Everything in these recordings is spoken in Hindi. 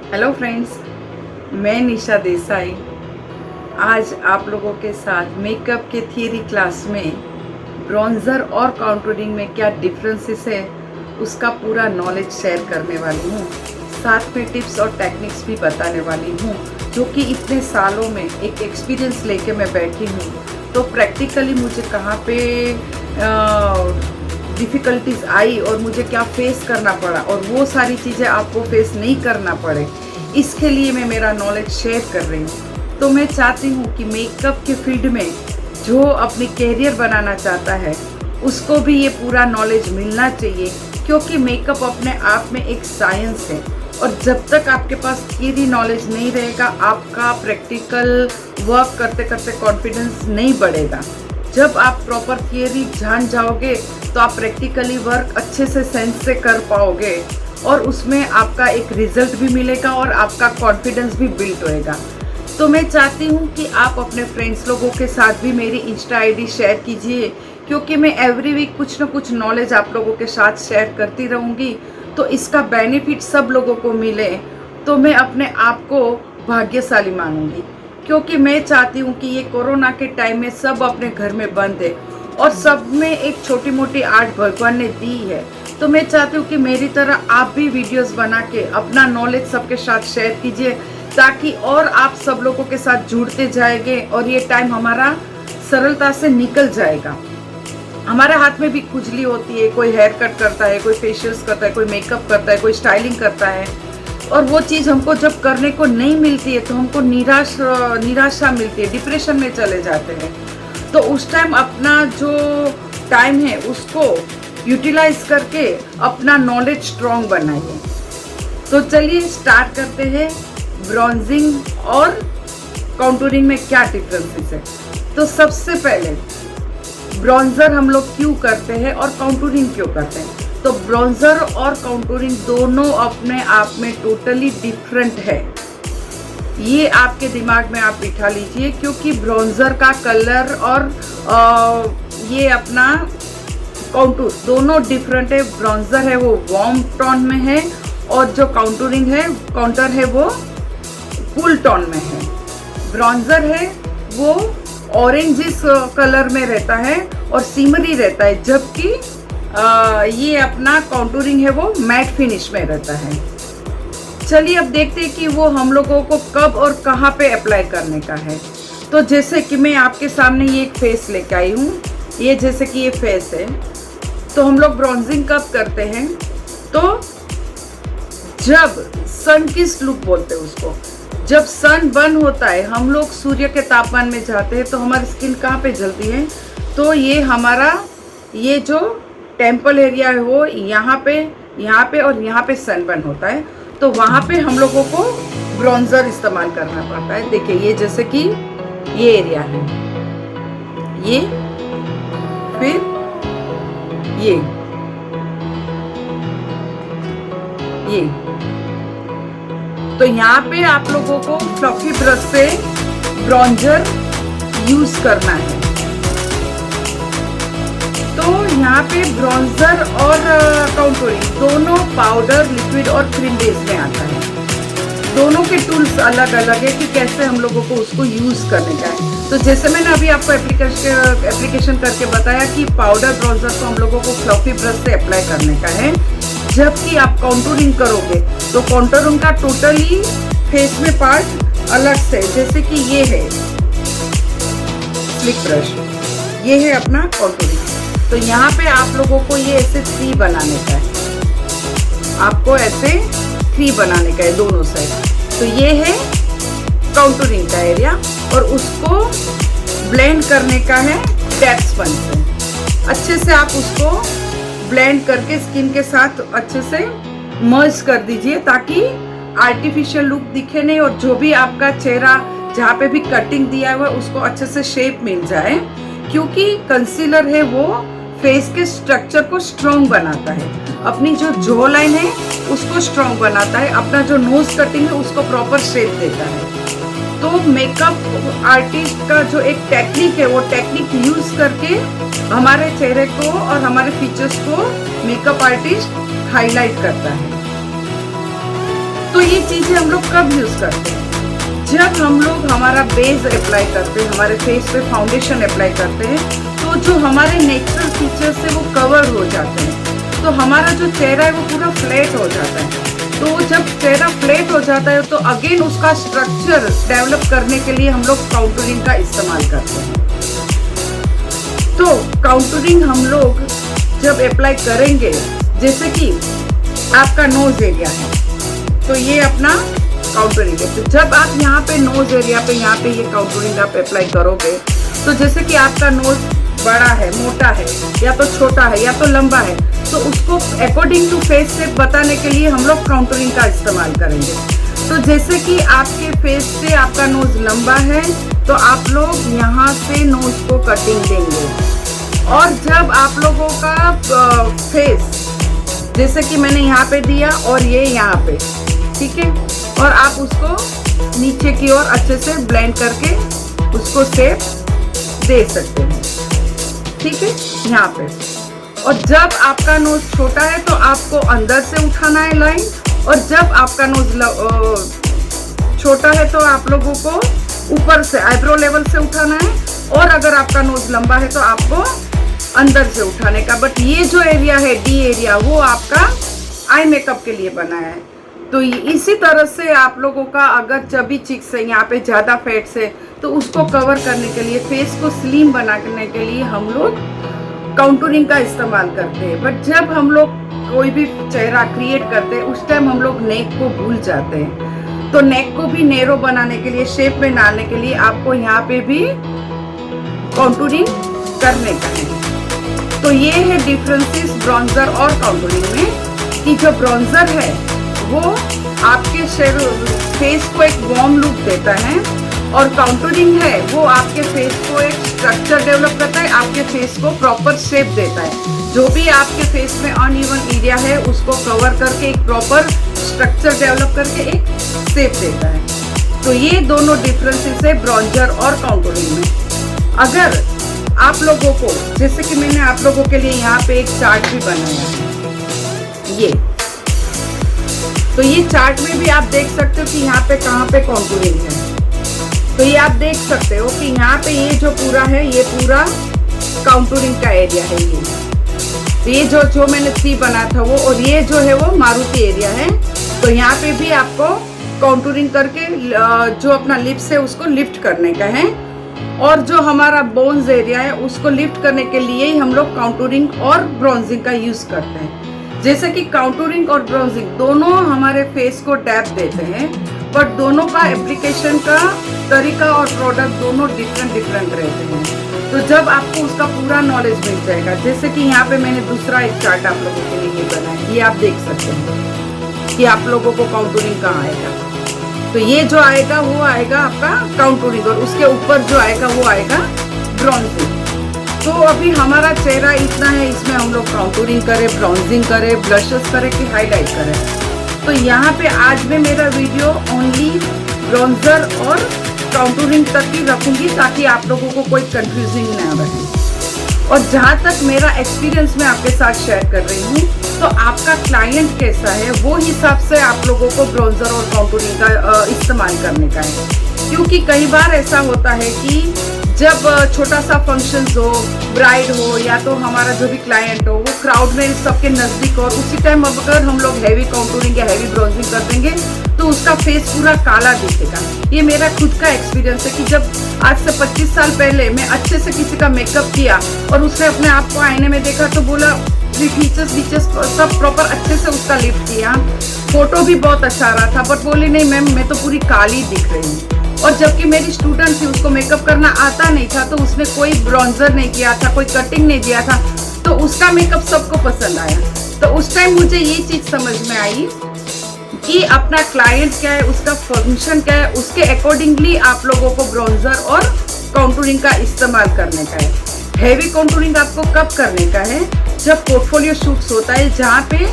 हेलो फ्रेंड्स, मैं निशा देसाई आज आप लोगों के साथ मेकअप के थियरी क्लास में ब्रॉन्ज़र और कॉन्टूरिंग में क्या डिफरेंसेस है उसका पूरा नॉलेज शेयर करने वाली हूँ। साथ में टिप्स और टेक्निक्स भी बताने वाली हूँ, जो कि इतने सालों में एक एक्सपीरियंस लेके मैं बैठी हूँ। तो प्रैक्टिकली मुझे कहाँ पे डिफ़िकल्टीज आई और मुझे क्या फेस करना पड़ा और वो सारी चीज़ें आपको फेस नहीं करना पड़े, इसके लिए मैं मेरा नॉलेज शेयर कर रही हूँ। तो मैं चाहती हूँ कि मेकअप के फील्ड में जो अपनी कैरियर बनाना चाहता है उसको भी ये पूरा नॉलेज मिलना चाहिए, क्योंकि मेकअप अपने आप में एक साइंस है और जब तक आपके पास थियरी नॉलेज नहीं रहेगा, आपका प्रैक्टिकल वर्क करते करते कॉन्फिडेंस नहीं बढ़ेगा। जब आप प्रॉपर थियरी जान जाओगे तो आप प्रैक्टिकली वर्क अच्छे से सेंस से कर पाओगे और उसमें आपका एक रिजल्ट भी मिलेगा और आपका कॉन्फिडेंस भी बिल्ड होएगा। तो मैं चाहती हूँ कि आप अपने फ्रेंड्स लोगों के साथ भी मेरी इंस्टा आईडी शेयर कीजिए, क्योंकि मैं एवरी वीक कुछ ना कुछ नॉलेज आप लोगों के साथ शेयर करती रहूँगी। तो इसका बेनिफिट सब लोगों को मिले तो मैं अपने आप को भाग्यशाली मानूंगी, क्योंकि मैं चाहती हूँ कि ये कोरोना के टाइम में सब अपने घर में बंद है और सब में एक छोटी मोटी आर्ट भगवान ने दी है। तो मैं चाहती हूँ कि मेरी तरह आप भी वीडियोस बना के अपना नॉलेज सबके साथ शेयर कीजिए, ताकि और आप सब लोगों के साथ जुड़ते जाएंगे और ये टाइम हमारा सरलता से निकल जाएगा। हमारे हाथ में भी खुजली होती है, कोई हेयर कट करता है, कोई फेशियल्स करता है, कोई मेकअप करता है, कोई स्टाइलिंग करता है, और वो चीज़ हमको जब करने को नहीं मिलती है तो हमको निराशा मिलती है, डिप्रेशन में चले जाते हैं। तो उस टाइम अपना जो टाइम है उसको यूटिलाइज करके अपना नॉलेज स्ट्रॉन्ग बनाइए। तो चलिए स्टार्ट करते हैं। ब्रॉन्जिंग और कॉन्टूरिंग में क्या डिफरेंसेस है। तो सबसे पहले ब्रॉन्जर हम लोग क्यों करते हैं और कॉन्टूरिंग क्यों करते हैं। तो ब्रॉन्जर और कॉन्टूरिंग दोनों अपने आप में टोटली डिफरेंट है, ये आपके दिमाग में आप बिठा लीजिए, क्योंकि ब्रॉन्जर का कलर और ये अपना कॉन्टूर दोनों डिफरेंट है। ब्रॉन्जर है वो वार्म टोन में है और जो कॉन्टूरिंग है काउंटर है वो कूल टोन में है। ब्रॉन्जर है वो ऑरेंजिस कलर में रहता है और सिमरी रहता है, जबकि ये अपना कॉन्टूरिंग है वो मैट फिनिश में रहता है। चलिए अब देखते हैं कि वो हम लोगों को कब और कहाँ पे अप्लाई करने का है। तो जैसे कि मैं आपके सामने ये एक फेस लेके आई हूँ, ये जैसे कि ये फेस है। तो हम लोग ब्रॉन्जिंग कब करते हैं, तो जब सन किस लुक बोलते हैं उसको, जब सन बर्न होता है, हम लोग सूर्य के तापमान में जाते हैं तो हमारी स्किन कहाँ पे जलती है, तो ये हमारा ये जो टेम्पल एरिया है वो यहाँ पे और यहाँ पे सन बर्न होता है, तो वहाँ पे हम लोगों को ब्रॉन्जर इस्तेमाल करना पड़ता है। देखिए ये जैसे कि ये एरिया है, ये फिर ये तो यहाँ पे आप लोगों को फ्लफी ब्रश से ब्रॉन्जर यूज करना है। तो यहाँ पे ब्रॉन्जर और कॉन्टूरिंग दोनों पाउडर, लिक्विड और क्रीम बेस में आता है। दोनों के टूल्स अलग अलग है कि कैसे हम लोगों को उसको यूज करने का है। तो जैसे मैंने अभी आपको एप्लीकेशन करके बताया कि पाउडर ब्रॉन्जर को हम लोगों को फ्लफी ब्रश से अप्लाई करने का है, जबकि आप कॉन्टूरिंग करोगे तो कॉन्टूरिंग का टोटली फेस में पार्ट अलग से, जैसे कि ये है स्लिक ब्रश, ये है अपना कॉन्टूरिंग। तो यहाँ पे आप लोगों को ये ऐसे 3 बनाने का है, आपको ऐसे 3 बनाने का है दोनों साइड। तो ये है कॉन्टूरिंग का एरिया और उसको ब्लेंड करने का है टैप स्पंज से। अच्छे से आप उसको ब्लेंड करके स्किन के साथ अच्छे से मर्ज कर दीजिए, ताकि आर्टिफिशियल लुक दिखे नहीं और जो भी आपका चेहरा जहाँ पे भी कटिंग दिया हुआ है उसको अच्छे से शेप मिल जाए, क्योंकि कंसीलर है वो फेस के स्ट्रक्चर को स्ट्रॉन्ग बनाता है, अपनी जो जॉ लाइन है उसको स्ट्रॉन्ग बनाता है, अपना जो नोज कटिंग है उसको प्रॉपर शेप देता है। तो मेकअप आर्टिस्ट का जो एक टेक्निक है वो टेक्निक यूज करके हमारे चेहरे को और हमारे फीचर्स को मेकअप आर्टिस्ट हाईलाइट करता है। तो ये चीज़ें हम लोग कब यूज़ करते हैं? जब हम लोग हमारा बेस अप्लाई करते हैं, हमारे फेस पे फाउंडेशन अप्लाई करते हैं, तो जो हमारे नेचुरल फीचर्स है वो कवर हो जाते हैं, तो हमारा जो चेहरा है वो पूरा फ्लैट हो जाता है। तो जब चेहरा फ्लैट हो जाता है तो अगेन उसका स्ट्रक्चर डेवलप करने के लिए हम लोग काउंटरिंग का इस्तेमाल करते हैं। तो काउंटरिंग हम लोग जब अप्लाई करेंगे, जैसे कि आपका नोज एरिया है, तो ये अपना काउंटरिंग है। तो जब आप यहाँ पे नोज एरिया पे यहाँ पे ये काउंटरिंग आप अप्लाई करोगे, तो जैसे कि आपका नोज बड़ा है, मोटा है, या तो छोटा है, या तो लंबा है, तो उसको अकॉर्डिंग टू फेस शेप बताने के लिए हम लोग काउंटरिंग का इस्तेमाल करेंगे। तो जैसे कि आपके फेस से आपका नोज लंबा है, तो आप लोग यहाँ से नोज को कटिंग देंगे। और जब आप लोगों का फेस जैसे कि मैंने यहाँ पे दिया और ये यहाँ पे, ठीक है, और आप उसको नीचे की ओर अच्छे से ब्लेंड करके उसको शेप दे सकते हैं, ठीक है, यहाँ पे। और जब आपका नोज छोटा है तो आपको अंदर से उठाना है लाइन, और जब आपका नोज छोटा है तो आप लोगों को ऊपर से आईब्रो लेवल से उठाना है, और अगर आपका नोज लंबा है तो आपको अंदर से उठाने का। बट ये जो एरिया है, डी एरिया, वो आपका आई मेकअप के लिए बना है। तो इसी तरह से आप लोगों का अगर चबी चिक्स है, यहाँ पे ज़्यादा फैट्स है, तो उसको कवर करने के लिए, फेस को स्लिम बनाने के लिए हम लोग काउंटरिंग का इस्तेमाल करते हैं। बट जब हम लोग कोई भी चेहरा क्रिएट करते हैं, उस टाइम हम लोग नेक को भूल जाते हैं। तो नेक को भी नैरो बनाने के लिए, शेप में डालने के लिए आपको यहाँ पे भी काउंटरिंग करने का है। तो ये है डिफरेंसेस ब्रॉन्जर और काउंटरिंग में, कि जो ब्रॉन्जर है वो आपके फेस को एक वार्म लुक देता है, और काउंटरिंग है वो आपके फेस को एक स्ट्रक्चर डेवलप करता है, आपके फेस को प्रॉपर शेप देता है। जो भी आपके फेस में अनइवन एरिया है उसको कवर करके एक प्रॉपर स्ट्रक्चर डेवलप करके एक शेप देता है। तो ये दोनों डिफरेंसेस है ब्रॉन्जर और काउंटरिंग में। अगर आप लोगों को, जैसे कि मैंने आप लोगों के लिए यहाँ पे एक चार्ट भी बनाया है, ये, तो ये चार्ट में भी आप देख सकते हो कि यहाँ पे कहाँ पे काउंटरिंग है। तो ये आप देख सकते हो कि यहाँ पे ये जो पूरा है, ये पूरा काउंटरिंग का एरिया है। ये जो मैंने सी बना था वो, और ये जो है वो मारुति एरिया है। तो यहाँ पे भी आपको काउंटरिंग करके जो अपना लिप्स है उसको लिफ्ट करने का है, और जो हमारा बोन्स एरिया है उसको लिफ्ट करने के लिए ही हम लोग काउंटरिंग और ब्रॉन्जिंग का यूज करते हैं। जैसे कि काउंटरिंग और ब्रॉन्जिंग दोनों हमारे फेस को डेप्थ देते हैं, बट दोनों का एप्लीकेशन का तरीका और प्रोडक्ट दोनों डिफरेंट रहते हैं। तो जब आपको उसका पूरा नॉलेज मिल जाएगा, जैसे कि यहाँ पे मैंने दूसरा एक चार्ट आप लोगों के लिए बनाया, ये आप देख सकते हैं कि आप लोगों को काउंटरिंग कहाँ आएगा। तो ये जो आएगा वो आएगा आपका काउंटरिंग, और उसके ऊपर जो आएगा वो आएगा ब्रॉन्जिंग। तो अभी हमारा चेहरा इतना है, इसमें हम लोग काउंटरिंग करें, ब्रॉन्जिंग करें, ब्लशेस करें कि हाईलाइट करें। तो यहाँ पे आज मैं मेरा वीडियो ओनली ब्रॉन्जर और काउंटरिंग तक ही रखूँगी, ताकि आप लोगों को कोई कंफ्यूजिंग ना रहे। और जहाँ तक मेरा एक्सपीरियंस मैं आपके साथ शेयर कर रही हूँ, तो आपका क्लाइंट कैसा है वो हिसाब से आप लोगों को ब्रॉन्जर और काउंटरिंग का इस्तेमाल करने का है। क्योंकि कई बार ऐसा होता है कि जब छोटा सा फंक्शन हो, ब्राइड हो, या तो हमारा जो भी क्लाइंट हो, वो क्राउड में सबके नज़दीक, और उसी टाइम अगर हम लोग हैवी काउंटरिंग या हैवी ब्रॉन्जिंग कर देंगे तो उसका फेस पूरा काला दिखेगा। ये मेरा खुद का एक्सपीरियंस है कि जब आज से 25 साल पहले मैं अच्छे से किसी का मेकअप किया और उसने अपने आप को आईने में देखा, तो बोला फीचर्स सब प्रॉपर अच्छे से उसका लिफ्ट किया, फोटो भी बहुत अच्छा आ रहा था, बट बोली नहीं मैम मैं तो पूरी काली दिख रही हूँ। और जबकि मेरी स्टूडेंट थी, उसको मेकअप करना आता नहीं था, तो उसने कोई ब्रॉन्जर नहीं किया था, कोई कटिंग नहीं दिया था, तो उसका मेकअप सबको पसंद आया। तो उस टाइम मुझे ये चीज़ समझ में आई कि अपना क्लाइंट क्या है, उसका फंक्शन क्या है, उसके अकॉर्डिंगली आप लोगों को ब्रॉन्जर और काउंटरिंग का इस्तेमाल करने का है। हैवी काउंटरिंग आपको कब करने का है? जब पोर्टफोलियो शूट्स होता है, जहाँ पे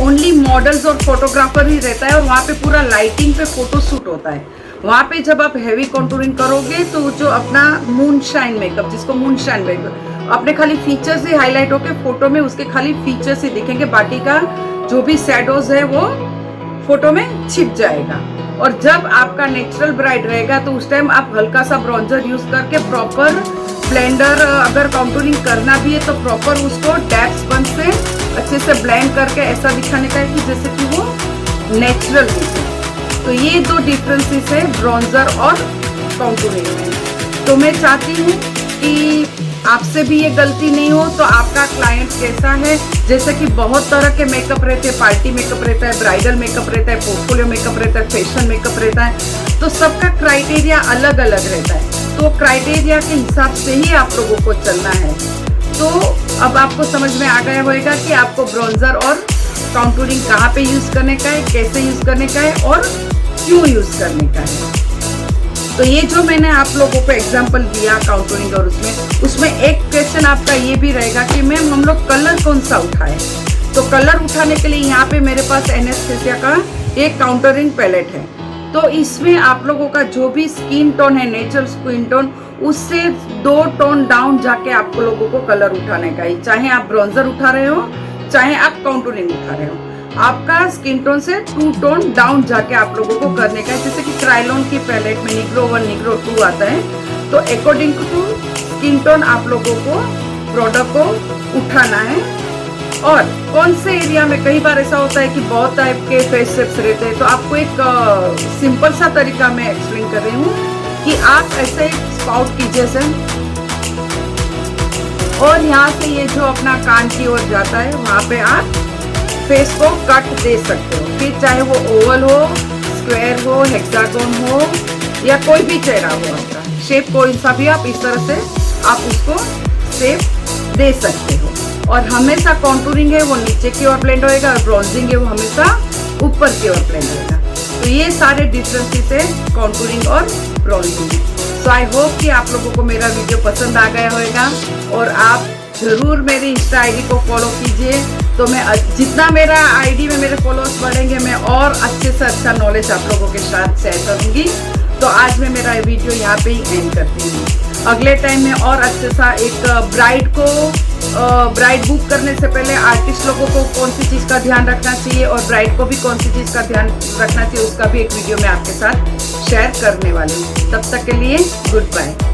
ओनली मॉडल्स और फोटोग्राफर ही रहता है, और वहाँ पे पूरा लाइटिंग पे फोटो शूट होता है। वहाँ पे जब आप हैवी कॉन्टूरिंग करोगे तो जो अपना मूनशाइन मेकअप, जिसको मूनशाइन मेकअप, अपने खाली फीचर्स ही हाईलाइट होके फोटो में उसके खाली फीचर्स ही दिखेंगे, बाकी का जो भी शैडोज है वो फोटो में छिप जाएगा। और जब आपका नेचुरल ब्राइट रहेगा तो उस टाइम आप हल्का सा ब्रॉन्जर यूज करके प्रॉपर ब्लेंडर, अगर काउंटरिंग करना भी है तो प्रॉपर उसको डैप्स बन से अच्छे से ब्लेंड करके ऐसा दिखाने का है कि जैसे कि वो नेचुरल दिखे। तो ये दो डिफरेंसेस है ब्रॉन्जर और काउंटरिंग में। तो मैं चाहती हूँ कि आपसे भी ये गलती नहीं हो। तो आपका क्लाइंट कैसा है, जैसे कि बहुत तरह के मेकअप रहते हैं, पार्टी मेकअप रहता है, ब्राइडल मेकअप रहता है, पोर्टफोलियो मेकअप रहता है, फैशन मेकअप रहता है, तो सबका क्राइटेरिया अलग अलग रहता है। तो क्राइटेरिया के हिसाब से ही आप लोगों को चलना है। तो अब आपको समझ में आ गया होगा कि आपको ब्रॉन्जर और काउंटरिंग कहाँ पे यूज करने का है, कैसे यूज करने का है और क्यों यूज करने का है। तो ये जो मैंने आप लोगों को एग्जांपल दिया काउंटरिंग और उसमें एक क्वेश्चन आपका ये भी रहेगा कि मैम हम लोग कलर कौन सा उठाएं। तो कलर उठाने के लिए यहाँ पे मेरे पास एनेस्थेसिया का एक काउंटरिंग पैलेट है। तो इसमें आप लोगों का जो भी स्किन टोन है, नेचुरल स्किन टोन, उससे 2 टोन डाउन जाके आप लोगों को कलर उठाने का ही, चाहे आप ब्रॉन्जर उठा रहे हो चाहे आप काउंटरिंग उठा रहे हो, आपका स्किन टोन से 2 टोन डाउन जाके आप लोगों को करने का है। जैसे कि क्राइलॉन की पैलेट में निग्रो 1 निग्रो 2 आता है, तो अकॉर्डिंग टू स्किन टोन आप लोगों को प्रोडक्ट को उठाना है। और कौन से एरिया में, कई बार ऐसा होता है कि बहुत टाइप के फेस शेप्स रहते हैं, तो आपको एक सिंपल सा तरीका मैं एक्सप्लेन कर रही हूँ कि आप ऐसे स्पाउट कीजिए से, और यहाँ से ये जो अपना कान की ओर जाता है वहाँ पे आप फेस को कट दे सकते हो। फिर चाहे वो ओवल हो, स्क्वायर हो, हेक्सागोन हो या कोई भी चेहरा हो, आपका शेप कोई सा भी आप इस तरह से आप उसको शेप दे सकते हो। और हमेशा कॉन्टूरिंग है वो नीचे की ओर ब्लेंड होएगा और ब्रॉन्जिंग है वो हमेशा ऊपर की ओर ब्लेंड होएगा। तो ये सारे डिफरेंसेस है कॉन्टूरिंग और ब्रॉन्जिंग। सो आई होप कि आप लोगों को मेरा वीडियो पसंद आ गया होगा और आप जरूर मेरी इंस्टा आईडी को फॉलो कीजिए। तो मैं जितना मेरा आईडी में मेरे फॉलोअर्स बढ़ेंगे मैं और अच्छे से अच्छा नॉलेज आप लोगों के साथ शेयर करूंगी। तो आज मैं मेरा वीडियो यहाँ पे ही एंड करती हूँ। अगले टाइम में और अच्छे सा एक ब्राइड बुक करने से पहले आर्टिस्ट लोगों को कौन सी चीज़ का ध्यान रखना चाहिए और ब्राइड को भी कौन सी चीज़ का ध्यान रखना चाहिए, उसका भी एक वीडियो मैं आपके साथ शेयर करने वाली हूँ। तब तक के लिए गुड बाय।